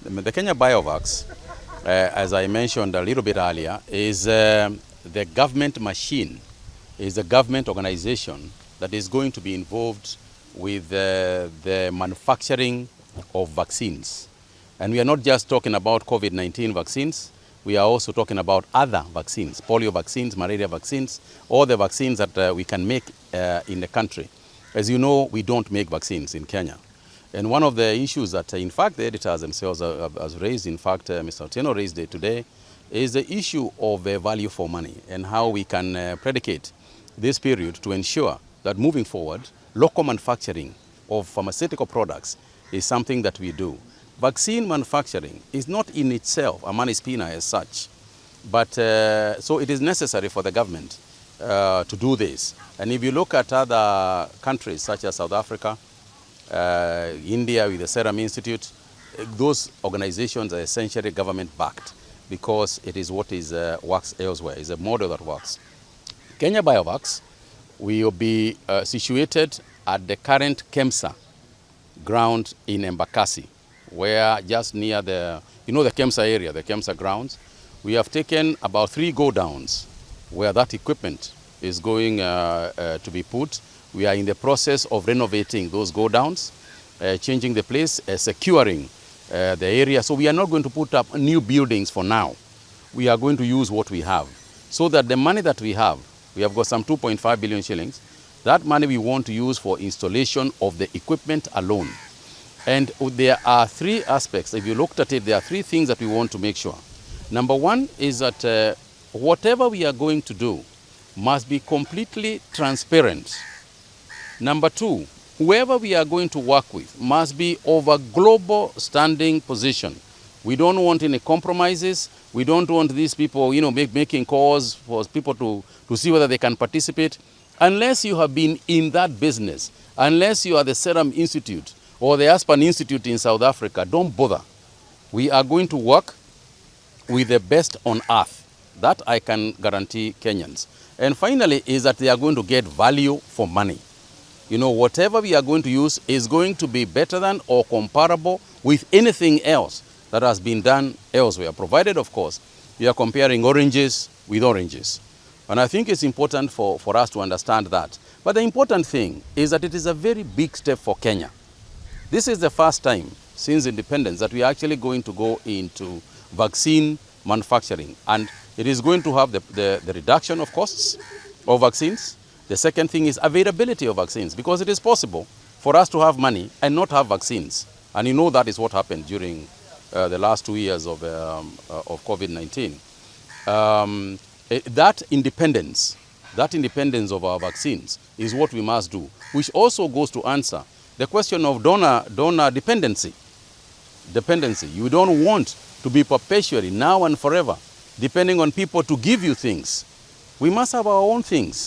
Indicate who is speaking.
Speaker 1: The Kenya Biovax, as I mentioned a little bit earlier, is the government machine, is a government organization that is going to be involved with the manufacturing of vaccines. And we are not just talking about COVID-19 vaccines, we are also talking about other vaccines, polio vaccines, malaria vaccines, all the vaccines that we can make in the country. As you know, we don't make vaccines in Kenya. And one of the issues that, in fact, the editors themselves have raised, in fact, Mr. Otieno raised it today, is the issue of value for money and how we can predicate this period to ensure that moving forward, local manufacturing of pharmaceutical products is something that we do. Vaccine manufacturing is not in itself a money spinner as such, but so it is necessary for the government to do this. And if you look at other countries such as South Africa, India with the Serum Institute, those organizations are essentially government-backed because it is what is works elsewhere. It's a model that works. Kenya Biovax will be situated at the current KEMSA ground in Embakasi, where just near the, the KEMSA area, the KEMSA grounds, we have taken about 3 go-downs where that equipment is going to be put. We are in the process of renovating those go-downs, changing the place, securing the area. So we are not going to put up new buildings for now. We are going to use what we have. So that the money that we have got some 2.5 billion shillings. That money we want to use for installation of the equipment alone. And there are 3 aspects. If you looked at it, there are 3 things that we want to make sure. Number 1 is that whatever we are going to do must be completely transparent. Number 2, whoever we are going to work with must be of a global standing position. We don't want any compromises. We don't want these people, making calls for people to see whether they can participate. Unless you have been in that business, unless you are the Serum Institute or the Aspen Institute in South Africa, don't bother. We are going to work with the best on earth. That I can guarantee Kenyans. And finally is that they are going to get value for money. Whatever we are going to use is going to be better than or comparable with anything else that has been done elsewhere, provided, of course, we are comparing oranges with oranges. And I think it's important for us to understand that. But the important thing is that it is a very big step for Kenya. This is the first time since independence that we are actually going to go into vaccine manufacturing. And it is going to have the reduction of costs of vaccines. The second thing is availability of vaccines, because it is possible for us to have money and not have vaccines. And that is what happened during the last 2 years of COVID-19. That independence of our vaccines is what we must do, which also goes to answer the question of donor dependency. You don't want to be perpetually, now and forever, depending on people to give you things. We must have our own things.